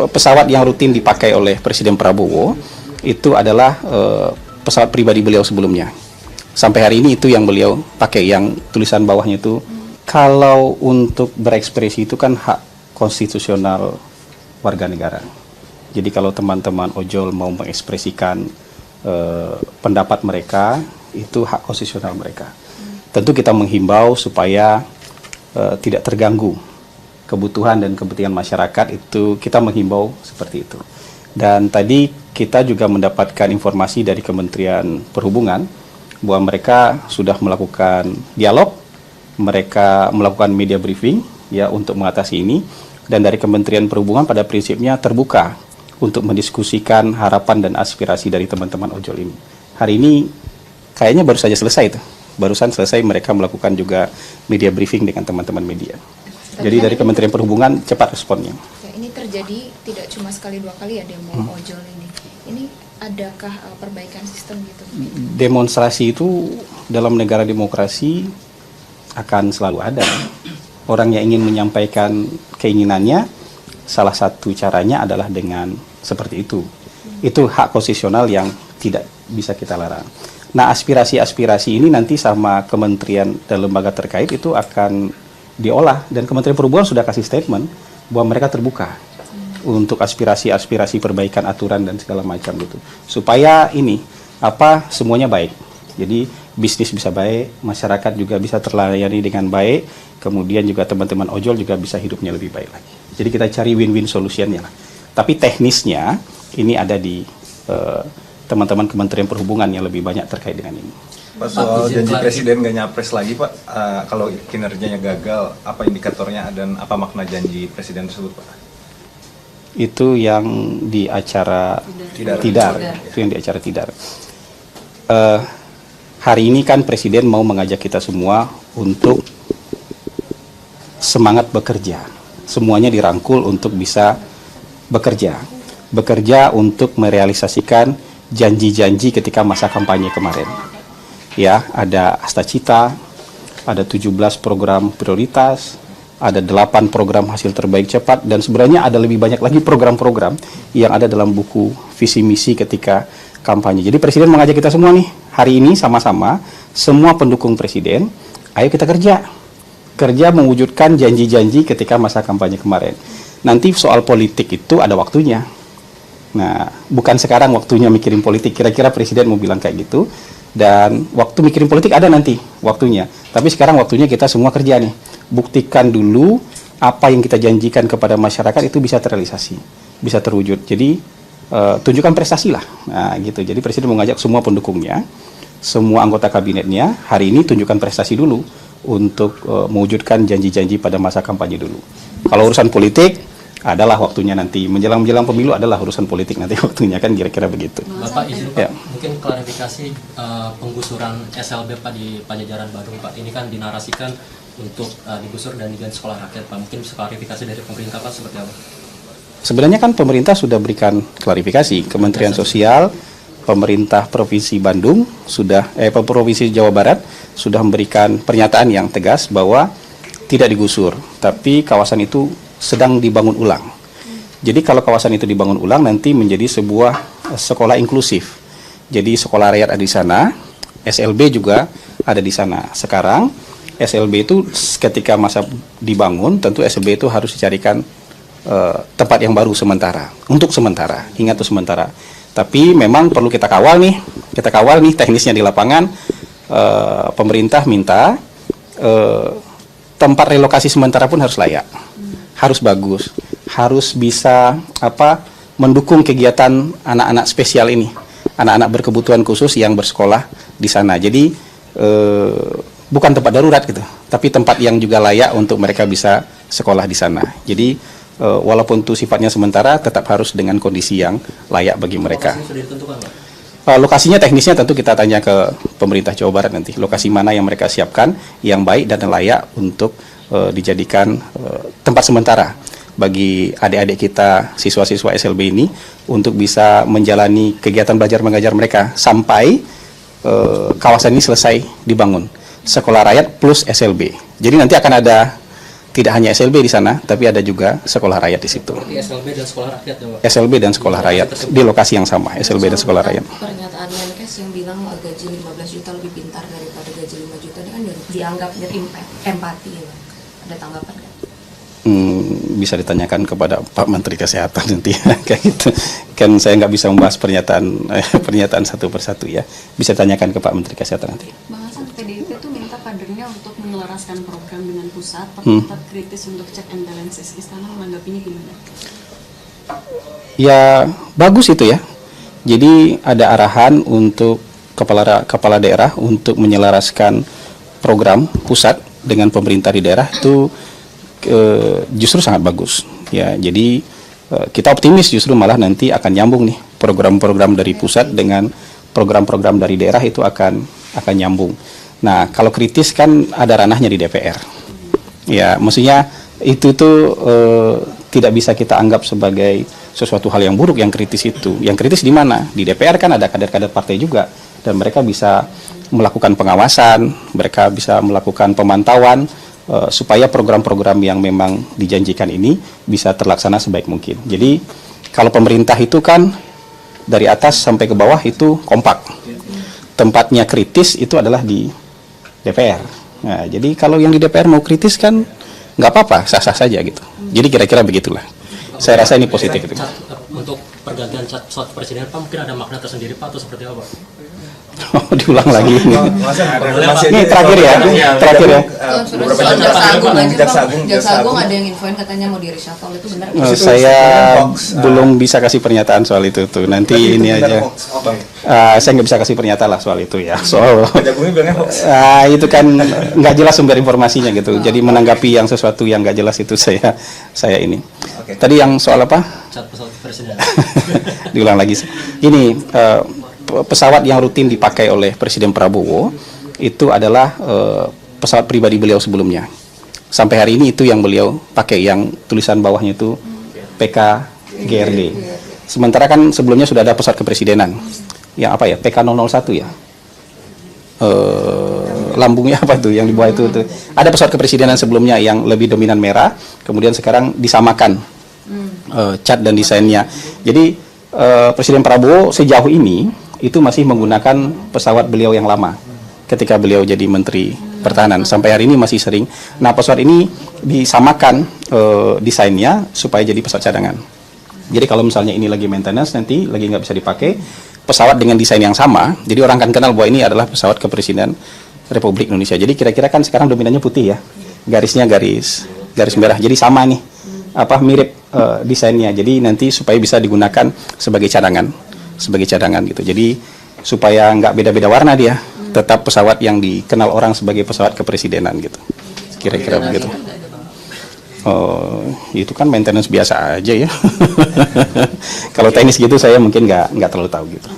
pesawat yang rutin dipakai oleh Presiden Prabowo itu adalah pesawat pribadi beliau sebelumnya. Sampai hari ini itu yang beliau pakai, yang tulisan bawahnya itu, kalau untuk berekspresi itu kan hak konstitusional warga negara. Jadi kalau teman-teman ojol mau mengekspresikan pendapat mereka, itu hak konstitusional mereka. Tentu kita menghimbau supaya tidak terganggu kebutuhan dan kepentingan masyarakat, itu kita menghimbau seperti itu. Dan tadi kita juga mendapatkan informasi dari Kementerian Perhubungan bahwa mereka sudah melakukan dialog, mereka melakukan media briefing ya untuk mengatasi ini, dan dari Kementerian Perhubungan pada prinsipnya terbuka untuk mendiskusikan harapan dan aspirasi dari teman-teman ojol ini. Hari ini kayaknya baru saja selesai itu. Barusan selesai mereka melakukan juga media briefing dengan teman-teman media. Jadi dari Kementerian Perhubungan cepat responnya. Ya, ini terjadi tidak cuma sekali dua kali ya demo ojol ini. Ini adakah perbaikan sistem gitu? Demonstrasi itu dalam negara demokrasi akan selalu ada. Orang yang ingin menyampaikan keinginannya, salah satu caranya adalah dengan seperti itu. Itu hak konstitusional yang tidak bisa kita larang. Nah, aspirasi-aspirasi ini nanti sama kementerian dan lembaga terkait itu akan diolah, dan Kementerian Perhubungan sudah kasih statement bahwa mereka terbuka untuk aspirasi-aspirasi perbaikan aturan dan segala macam gitu, supaya ini semuanya baik. Jadi bisnis bisa baik, masyarakat juga bisa terlayani dengan baik, kemudian juga teman-teman ojol juga bisa hidupnya lebih baik lagi. Jadi kita cari win-win solutionnya lah. Tapi teknisnya ini ada di teman-teman Kementerian Perhubungan yang lebih banyak terkait dengan ini. Pak, soal janji Presiden nggak nyapres lagi Pak, kalau kinerjanya gagal, apa indikatornya dan apa makna janji Presiden tersebut Pak? Itu yang di acara Tidar. Itu yang di acara Tidar. Hari ini kan Presiden mau mengajak kita semua untuk semangat bekerja. Semuanya dirangkul untuk bisa bekerja untuk merealisasikan janji-janji ketika masa kampanye kemarin. Ya, ada Astacita, ada 17 program prioritas, ada 8 program hasil terbaik cepat, dan sebenarnya ada lebih banyak lagi program-program yang ada dalam buku visi misi ketika kampanye. Jadi Presiden mengajak kita semua nih, hari ini sama-sama, semua pendukung Presiden, ayo kita kerja mewujudkan janji-janji ketika masa kampanye kemarin. Nanti soal politik itu ada waktunya. Nah, bukan sekarang waktunya mikirin politik, kira-kira Presiden mau bilang kayak gitu. Dan waktu mikirin politik ada nanti waktunya. Tapi sekarang waktunya kita semua kerja nih. Buktikan dulu apa yang kita janjikan kepada masyarakat itu bisa terrealisasi, bisa terwujud. Jadi tunjukkan prestasi lah. Nah, gitu. Jadi Presiden mengajak semua pendukungnya, semua anggota kabinetnya, hari ini tunjukkan prestasi dulu untuk mewujudkan janji-janji pada masa kampanye dulu. Kalau urusan politik adalah waktunya nanti, menjelang pemilu adalah urusan politik nanti waktunya, kan kira-kira begitu. Bapak izin Pak, mungkin klarifikasi penggusuran SLB Pak di Pajajaran Badung Pak, ini kan dinarasikan untuk digusur dan diganti sekolah rakyat Pak, mungkin bisa klarifikasi dari pemerintah Pak seperti apa? Sebenarnya kan pemerintah sudah berikan klarifikasi, Kementerian Sosial, pemerintah Provinsi Bandung Provinsi Jawa Barat sudah memberikan pernyataan yang tegas bahwa tidak digusur, tapi kawasan itu sedang dibangun ulang. Jadi kalau kawasan itu dibangun ulang nanti menjadi sebuah sekolah inklusif. Jadi sekolah rakyat ada di sana, SLB juga ada di sana. Sekarang SLB itu ketika masa dibangun, tentu SLB itu harus dicarikan tempat yang baru untuk sementara, ingat itu sementara. Tapi memang perlu kita kawal nih teknisnya di lapangan. Pemerintah minta tempat relokasi sementara pun harus layak, harus bagus, harus bisa mendukung kegiatan anak-anak spesial ini, anak-anak berkebutuhan khusus yang bersekolah di sana. Jadi bukan tempat darurat gitu, tapi tempat yang juga layak untuk mereka bisa sekolah di sana. Jadi walaupun itu sifatnya sementara, tetap harus dengan kondisi yang layak bagi mereka. Lokasinya sudah ditentukan Pak? Lokasinya teknisnya tentu kita tanya ke pemerintah Jawa Barat nanti, lokasi mana yang mereka siapkan yang baik dan layak untuk dijadikan tempat sementara bagi adik-adik kita, siswa-siswa SLB ini untuk bisa menjalani kegiatan belajar mengajar mereka sampai kawasan ini selesai dibangun, sekolah rakyat plus SLB. Jadi nanti akan ada tidak hanya SLB di sana, tapi ada juga sekolah rakyat di situ. Di SLB dan sekolah rakyat ya Pak? SLB dan sekolah rakyat di lokasi yang sama, SLB dan sekolah rakyat. Pernyataan Menkes yang bilang gaji 15 juta lebih pintar daripada gaji 5 juta ini kan dianggap empati ya. Ada tanggapan nggak? Bisa ditanyakan kepada Pak Menteri Kesehatan nanti kayak gitu. Kan saya nggak bisa membahas pernyataan satu persatu ya. Bisa ditanyakan ke Pak Menteri Kesehatan nanti. Bang Hasan, PDIP itu minta kadernya untuk menyelaraskan program dengan pusat, tapi tetap kritis untuk check and balances. Istana menanggapinya gimana? Ya bagus itu ya. Jadi ada arahan untuk kepala daerah untuk menyelaraskan program pusat dengan pemerintah di daerah itu justru sangat bagus ya. Jadi kita optimis justru malah nanti akan nyambung nih program-program dari pusat dengan program-program dari daerah itu akan nyambung. Nah kalau kritis kan ada ranahnya di DPR ya, maksudnya itu tuh tidak bisa kita anggap sebagai sesuatu hal yang buruk yang kritis itu. Yang kritis di mana? Di DPR kan ada kader-kader partai juga dan mereka bisa melakukan pengawasan, mereka bisa melakukan pemantauan supaya program-program yang memang dijanjikan ini bisa terlaksana sebaik mungkin. Jadi kalau pemerintah itu kan dari atas sampai ke bawah itu kompak. Tempatnya kritis itu adalah di DPR. Nah, jadi kalau yang di DPR mau kritis kan nggak apa-apa, sah-sah saja gitu. Jadi kira-kira begitulah. Saya rasa ini positif itu. Untuk pergantian pesawat presiden Pak mungkin ada makna tersendiri Pak atau seperti apa? Oh, diulang lagi ini. Ini terakhir ya. Terakhir ya. Soal Jaksa Agung ada yang infoin katanya mau di reshuffle, itu benar? Saya belum bisa kasih pernyataan soal itu tuh. Nanti ini aja. Saya nggak bisa kasih pernyataan lah soal itu ya. Soal itu kan nggak jelas sumber informasinya gitu. Jadi menanggapi yang sesuatu yang nggak jelas itu saya ini. Tadi yang soal apa? Pesawat presiden. Diulang lagi. Ini pesawat yang rutin dipakai oleh Presiden Prabowo itu adalah pesawat pribadi beliau sebelumnya. Sampai hari ini itu yang beliau pakai, yang tulisan bawahnya itu PKGRD. Sementara kan sebelumnya sudah ada pesawat kepresidenan. Yang apa ya? PK001 ya. Lambungnya apa tuh yang di bawah itu? Ada pesawat kepresidenan sebelumnya yang lebih dominan merah, kemudian sekarang disamakan cat dan desainnya. Jadi Presiden Prabowo sejauh ini itu masih menggunakan pesawat beliau yang lama ketika beliau jadi Menteri Pertahanan. Sampai hari ini masih sering. Nah, pesawat ini disamakan desainnya supaya jadi pesawat cadangan. Jadi kalau misalnya ini lagi maintenance, nanti lagi nggak bisa dipakai, pesawat dengan desain yang sama, jadi orang akan kenal bahwa ini adalah pesawat kepresiden Republik Indonesia. Jadi kira-kira kan sekarang dominannya putih ya, garisnya garis merah. Jadi sama nih, mirip desainnya. Jadi nanti supaya bisa digunakan sebagai cadangan gitu. Jadi supaya nggak beda-beda warna dia, tetap pesawat yang dikenal orang sebagai pesawat kepresidenan gitu. Kira-kira begitu. Itu kan maintenance biasa aja ya. Kalau teknis gitu saya mungkin nggak terlalu tahu gitu.